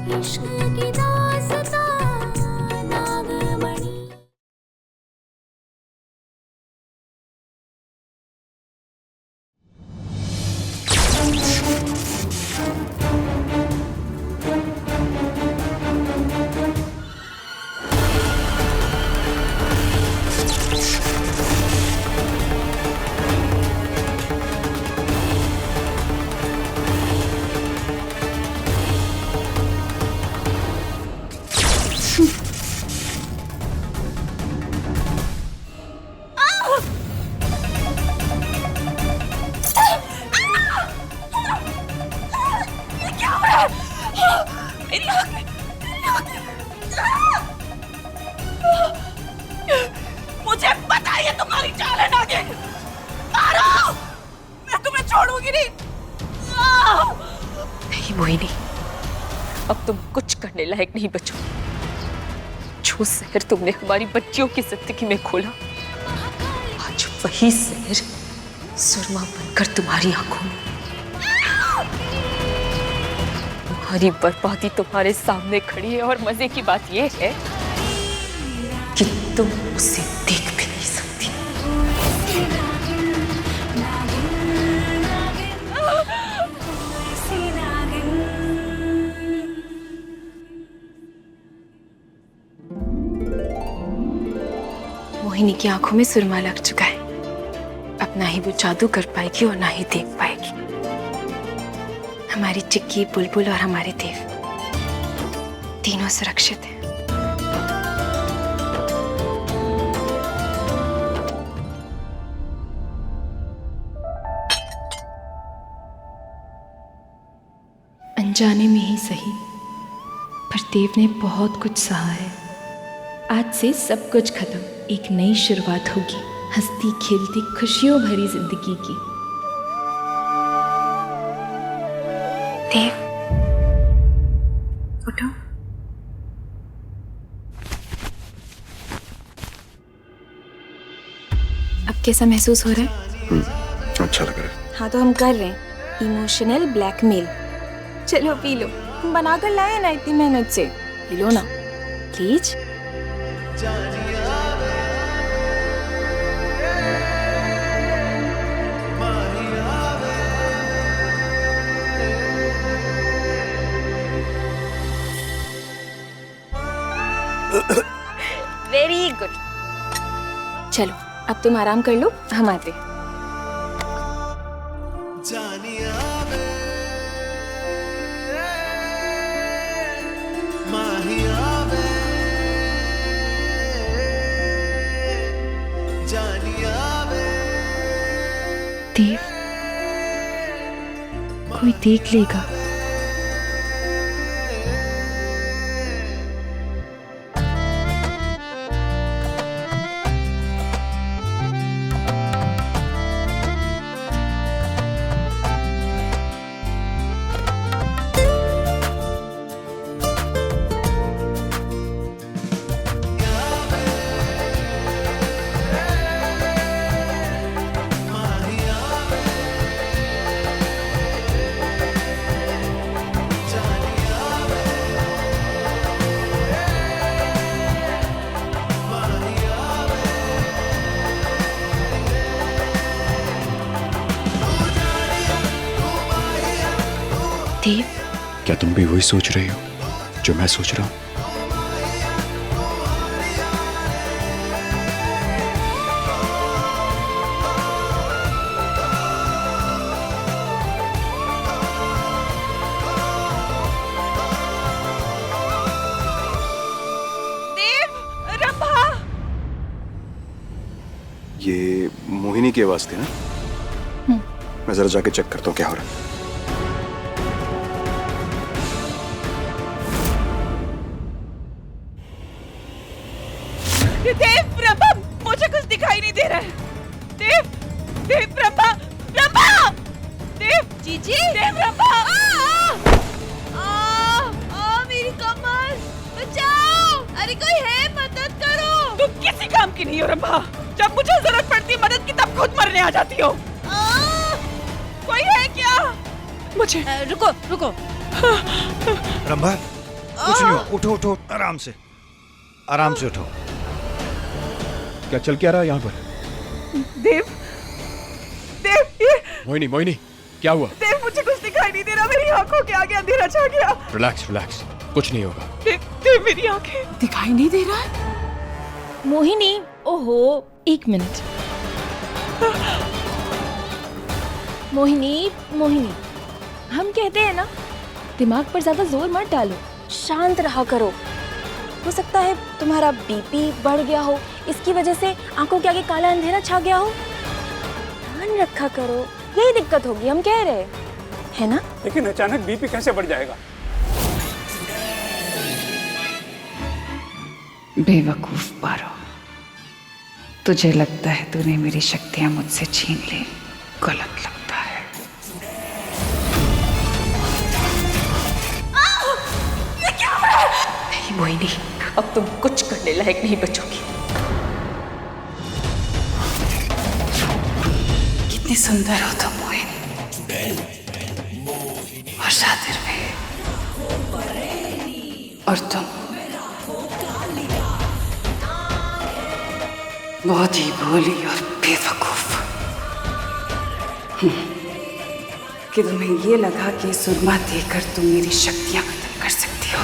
इश्क की दास्तां नागमणि। मुझे पता है ये तुम्हारी चाल है नागिन। मारो, मैं तुम्हें छोड़ूंगी नहीं। नहीं मोहिनी, अब तुम कुछ करने लायक नहीं बचो। जो जहर तुमने हमारी बच्चियों की जिंदगी में खोला, आज वही जहर सुरमा बनकर तुम्हारी आंखों में। तुम्हारी बर्बादी तुम्हारे सामने खड़ी है और मजे की बात यह है कि तुम उसे देख भी नहीं सकती। मोहिनी की आंखों में सुरमा लग चुका है। अब ना ही वो जादू कर पाएगी और ना ही देख पाएगी। हमारी चिक्की, बुलबुल और हमारे देव तीनों सुरक्षित हैं। अनजाने में ही सही, पर देव ने बहुत कुछ सहा है। आज से सब कुछ खत्म, एक नई शुरुआत होगी, हंसती खेलती खुशियों भरी जिंदगी की। देव, उठो। अब कैसा महसूस हो रहा है? अच्छा लग रहा है। हाँ तो हम कर रहे हैं इमोशनल ब्लैकमेल। चलो पी लो, हम बना कर लाए ना इतनी मेहनत से। पी लो ना प्लीज। Very good. चलो अब तुम आराम कर लो, हम आते हैं। देव, कोई देख लेगा। देव, क्या तुम भी वही सोच रही हो जो मैं सोच रहा हूँ? देव, रंभा। ये मोहिनी की आवाज थी ना? मैं जरा जाके चेक करता हूँ क्या हो रहा है। देव, रंभा, मुझे कुछ दिखाई नहीं दे रहा है। देव, देव, रंभा, रंभा, देव, जीजी, देव, रंभा, मेरी कमर, बचाओ! अरे कोई है, मदद करो! तुम किसी काम की नहीं हो रंभा। जब मुझे जरूरत पड़ती है मदद की तब खुद मरने आ जाती हो। कोई है क्या? मुझे रुको रुको। रंभा, कुछ नहीं हुआ, उठो उठो आराम से, आराम से उठो। क्या चल क्या रहा है यहाँ पर? देव, देव, ये मोहिनी, मोहिनी, क्या हुआ? देव, मुझे कुछ दिखाई नहीं दे रहा, मेरी आंखों के आगे अंधेरा छा गया। रिलैक्स रिलैक्स, कुछ नहीं होगा। देव, देव, मेरी आंखें दिखाई नहीं दे रहा है। मोहिनी, ओहो, एक मिनट। मोहिनी, मोहिनी, हम कहते हैं ना, दिमाग पर ज्यादा जोर मत डालो, शांत रहा करो। हो सकता है तुम्हारा बीपी बढ़ गया हो, इसकी वजह से आंखों के आगे काला अंधेरा छा गया हो। ध्यान रखा करो, यही दिक्कत होगी, हम कह रहे है ना? लेकिन अचानक बीपी कैसे बढ़ जाएगा? बेवकूफ पारो, तुझे लगता है तूने मेरी शक्तियां मुझसे छीन ली, गलत लगता है। नहीं मोहिनी, अब तुम कुछ करने लायक नहीं बचोगी। कितनी सुंदर हो तुम मोहिनी, और शातिर भी, और तुम बहुत ही भोली और बेवकूफ। कि तुम्हें ये लगा कि सुरमा देकर तुम मेरी शक्तियां खत्म कर सकती हो,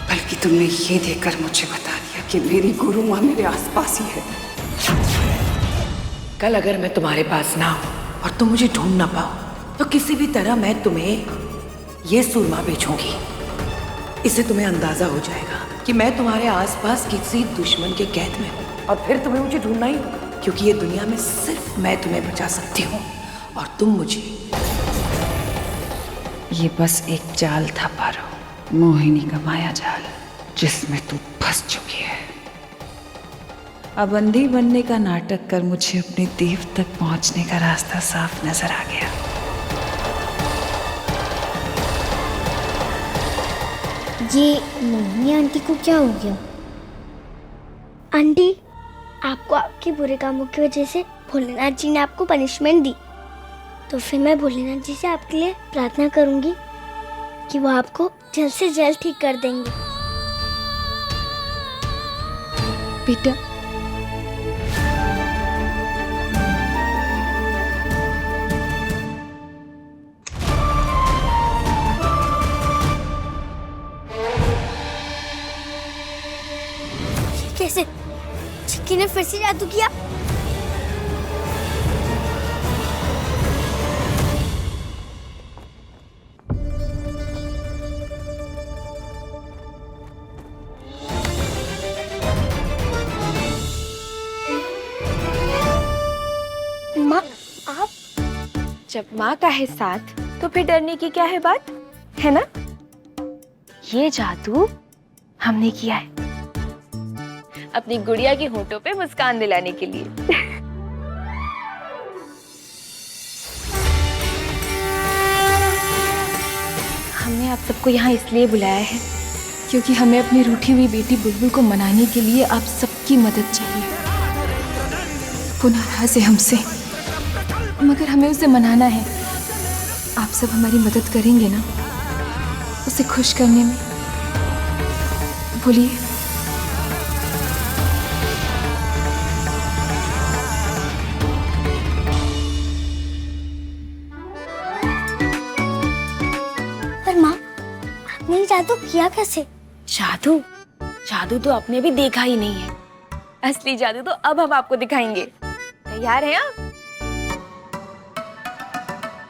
बल्कि तुमने ये देखकर मुझे बता दिया कि मेरी गुरु माँ मेरे आसपास ही है। कल अगर मैं तुम्हारे पास ना हूं और तुम मुझे ढूंढ ना पाओ, तो किसी भी तरह मैं तुम्हें ये सुरमा बेचूंगी। इससे तुम्हें अंदाजा हो जाएगा कि मैं तुम्हारे आसपास किसी दुश्मन के कैद में हूँ, और फिर तुम्हें मुझे ढूंढना ही होगा, क्योंकि ये दुनिया में सिर्फ मैं तुम्हें बचा सकती हूँ और तुम मुझे। ये बस एक जाल था पारो, मोहिनी का माया जाल, जिसमें तू फंस चुकी है। अब अंधी बनने का नाटक कर मुझे अपने देव तक पहुंचने का रास्ता साफ नजर आ गया। ये मोहिनी आंटी को क्या हो गया? आंटी, आपको आपके बुरे कामों की वजह से भोलेनाथ जी ने आपको पनिशमेंट दी, तो फिर मैं भोलेनाथ जी से आपके लिए प्रार्थना करूंगी कि वो आपको जल्द से जल्द ठीक कर देंगे। बेटा, कैसे? चिक्की ने फिर से जादू किया? माँ, आप? जब माँ का है साथ, तो फिर डरने की क्या है बात, है ना? ये जादू हमने किया है अपनी गुड़िया के होठों पे मुस्कान दिलाने के लिए। हमने आप सबको यहाँ इसलिए बुलाया है क्योंकि हमें अपनी रूठी हुई बेटी बुलबुल को मनाने के लिए आप सबकी मदद चाहिए। वो नाराज है हमसे, मगर हमें उसे मनाना है। आप सब हमारी मदद करेंगे ना उसे खुश करने में? बोलिए। पर माँ, आपने ये जादू किया कैसे? जादू? जादू तो आपने भी देखा ही नहीं है। असली जादू तो अब हम आपको दिखाएंगे। तैयार हैं आप?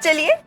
चलिए।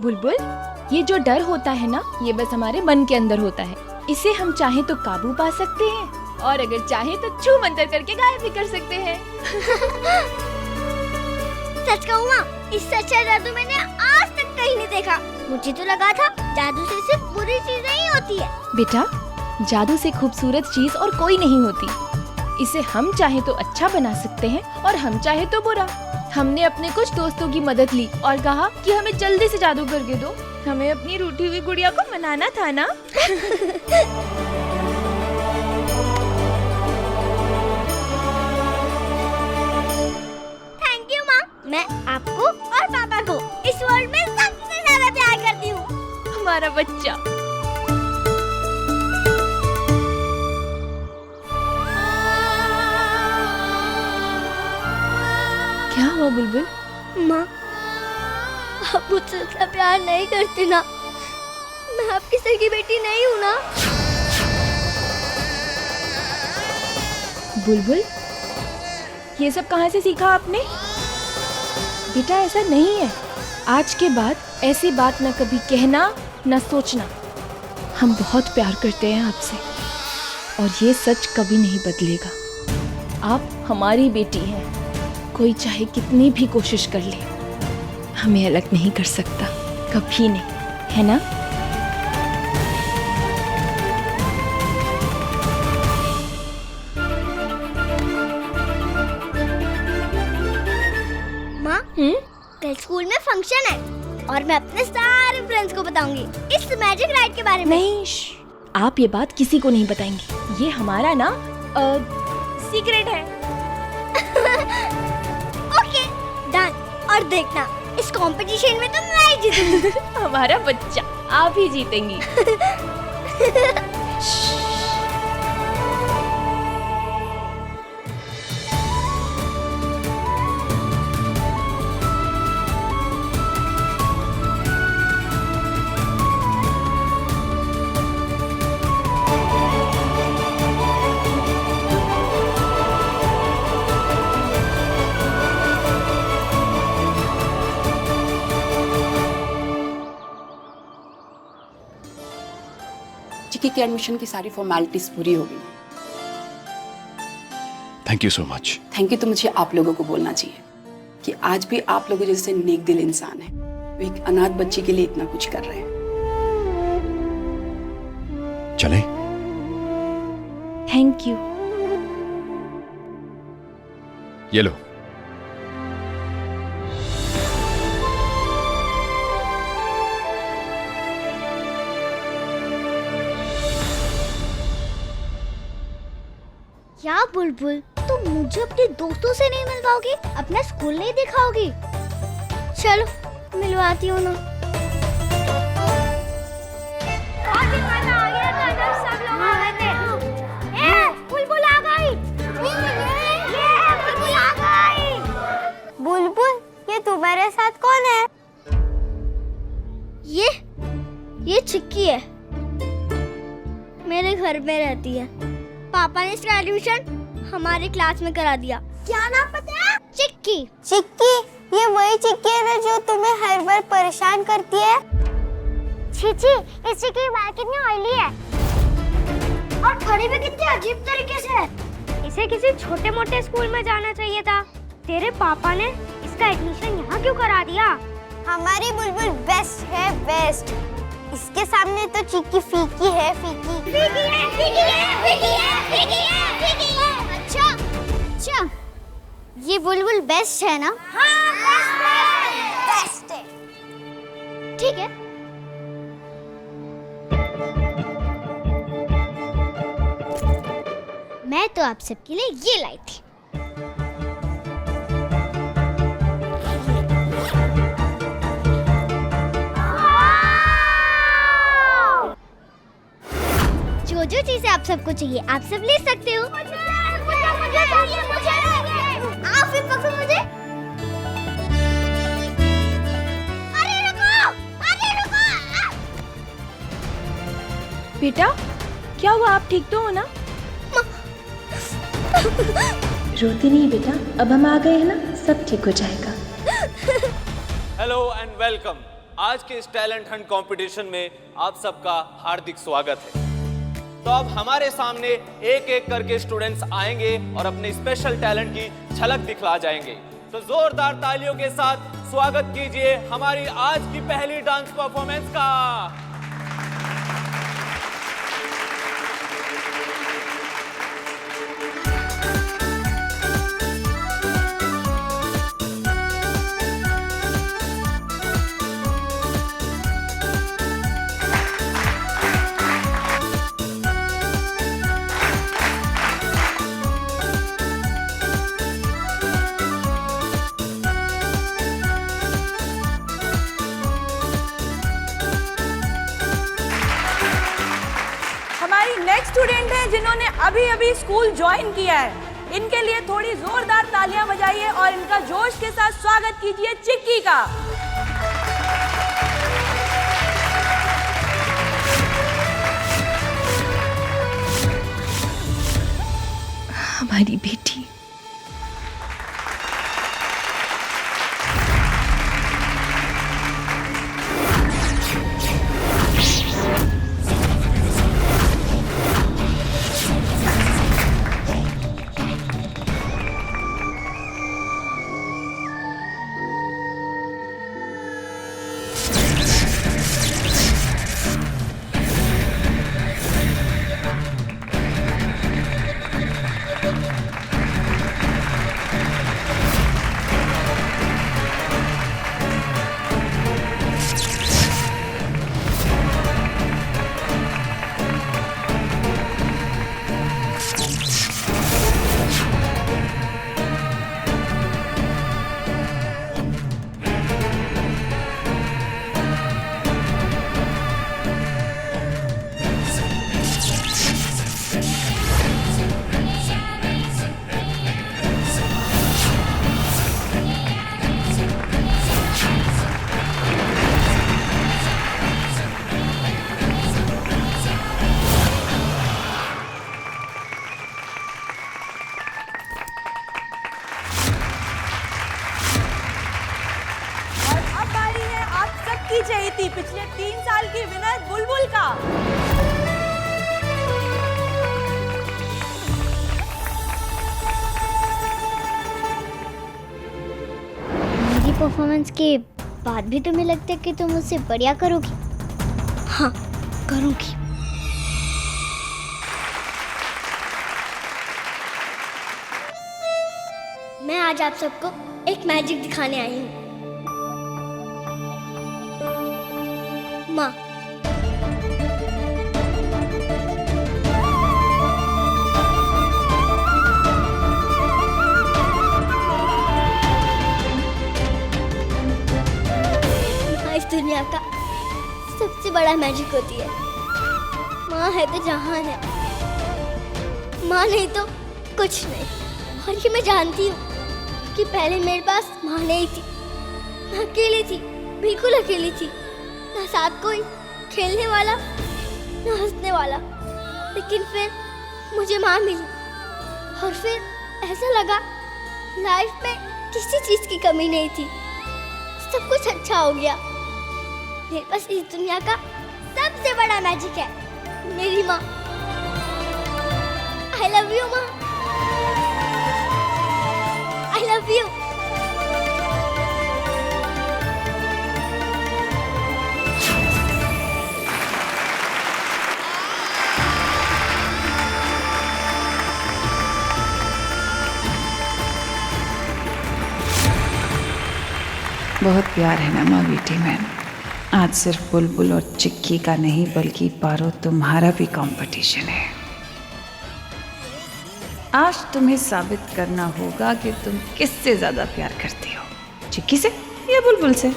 बुलबुल, ये जो डर होता है ना, ये बस हमारे मन के अंदर होता है। इसे हम चाहे तो काबू पा सकते हैं और अगर चाहे तो छू मंतर करके गायब भी कर सकते हैं। सच कहूँ माँ, इससे अच्छा जादू मैंने आज तक कहीं नहीं देखा। मुझे तो लगा था जादू से सिर्फ बुरी चीजें ही होती है। बेटा, जादू से खूबसूरत चीज और कोई नहीं होती। इसे हम चाहे तो अच्छा बना सकते हैं और हम चाहे तो बुरा। हमने अपने कुछ दोस्तों की मदद ली और कहा कि हमें जल्दी से जादू करके दो। हमें अपनी रूठी हुई गुड़िया को मनाना था ना। थैंक यू माँ। मैं आपको और पापा को इस वर्ल्ड में सबसे ज्यादा प्यार करती हूँ। हमारा बच्चा। क्या हुआ बुलबुल? माँ, आप मुझसे इतना प्यार नहीं करती ना। मैं आपकी सगी बेटी नहीं हूँ ना। बुलबुल, ये सब कहाँ से सीखा आपने? बेटा, ऐसा नहीं है। आज के बाद ऐसी बात न कभी कहना न सोचना। हम बहुत प्यार करते हैं आपसे और ये सच कभी नहीं बदलेगा। आप हमारी बेटी हैं। कोई चाहे कितनी भी कोशिश कर ले, हमें अलग नहीं कर सकता, कभी नहीं, है ना? माँ, कल स्कूल में फंक्शन है और मैं अपने सारे फ्रेंड्स को बताऊंगी इस मैजिक राइड के बारे में। नहीं, आप ये बात किसी को नहीं बताएंगे। ये हमारा ना सीक्रेट है। Okay, done. और देखना, इस कंपटीशन में तो मैं ही जीतूंगी। हमारा बच्चा, आप ही जीतेंगी। चिक्की के एडमिशन की सारी फॉर्मेलिटीज पूरी हो गई। Thank you so much. Thank you तो मुझे आप लोगों को बोलना चाहिए कि आज भी आप लोगों जैसे नेक दिल इंसान है, वो एक अनाथ बच्ची के लिए इतना कुछ कर रहे हैं। चलें? Thank you. ये लो। क्या बुलबुल, तुम मुझे अपने दोस्तों से नहीं मिलवाओगी? अपना स्कूल नहीं दिखाओगी? चलो, मिलवाती हूँ ना। सब लोग आ गए थे। बुलबुल आ गई। बुलबुल आ गई। बुलबुल, ये तुम्हारे साथ कौन है? ये चिक्की है। मेरे घर में रहती है। पापा ने इसका एडमिशन हमारे क्लास में करा दिया। क्या नाम पता है? चिक्की। चिक्की, ये वही चिक्की है ना जो तुम्हें हर बार परेशान करती है? छी, इस चिक्की की बाल कितनी ऑयली है और खड़ी भी कितनी अजीब तरीके से है। इसे किसी छोटे मोटे स्कूल में जाना चाहिए था। तेरे पापा ने इसका एडमिशन यहाँ क्यों करा दिया? हमारी बुलबुल बेस्ट है, बेस्ट। इसके सामने तो चिक्की फीकी है, फीकी। अच्छा, ये बुलबुल बेस्ट है ना? हाँ, बेस्ट है। ठीक है। मैं तो आप सबके लिए ये लाई थी। जो चीजें आप सबको चाहिए आप सब ले सकते हो। मुझे आप भी पकड़ो मुझे। अरे रुको। बेटा, क्या हुआ? आप ठीक तो हो ना? रोती नहीं बेटा, अब हम आ गए हैं ना, सब ठीक हो जाएगा। Hello and welcome. आज के इस टैलेंट हंट कंपटीशन में आप सबका हार्दिक स्वागत है। तो अब हमारे सामने एक एक करके स्टूडेंट्स आएंगे और अपने स्पेशल टैलेंट की झलक दिखला जाएंगे। तो जोरदार तालियों के साथ स्वागत कीजिए हमारी आज की पहली डांस परफॉर्मेंस का। स्टूडेंट हैं जिन्होंने अभी अभी स्कूल ज्वाइन किया है, इनके लिए थोड़ी जोरदार तालियां बजाइए और इनका जोश के साथ स्वागत कीजिए चिक्की का। हमारी बेटी चहेती पिछले 3 साल की विनर बुलबुल का। मेरी परफॉर्मेंस के बाद भी तुम्हें लगता है कि तुम मुझसे बढ़िया करोगी? हाँ, करूँगी। मैं आज आप सबको एक मैजिक दिखाने आई हूँ। माँ, इस दुनिया का सबसे बड़ा मैजिक होती है। माँ है तो जहान है, माँ नहीं तो कुछ नहीं। और ये मैं जानती हूँ कि पहले मेरे पास माँ नहीं थी, मैं अकेली थी, बिल्कुल अकेली थी। ना साथ कोई खेलने वाला, ना हंसने वाला। लेकिन फिर मुझे माँ मिली और फिर ऐसा लगा लाइफ में किसी चीज की कमी नहीं थी, सब कुछ अच्छा हो गया। मेरे पास इस दुनिया का सबसे बड़ा मैजिक है, मेरी माँ। आई लव यू माँ, आई लव यू। बहुत प्यार है ना माँ बेटी में। आज सिर्फ बुलबुल और चिक्की का नहीं बल्कि पारो तुम्हारा भी कंपटीशन है। आज तुम्हें साबित करना होगा कि तुम किससे ज्यादा प्यार करती हो, चिक्की से या बुलबुल से।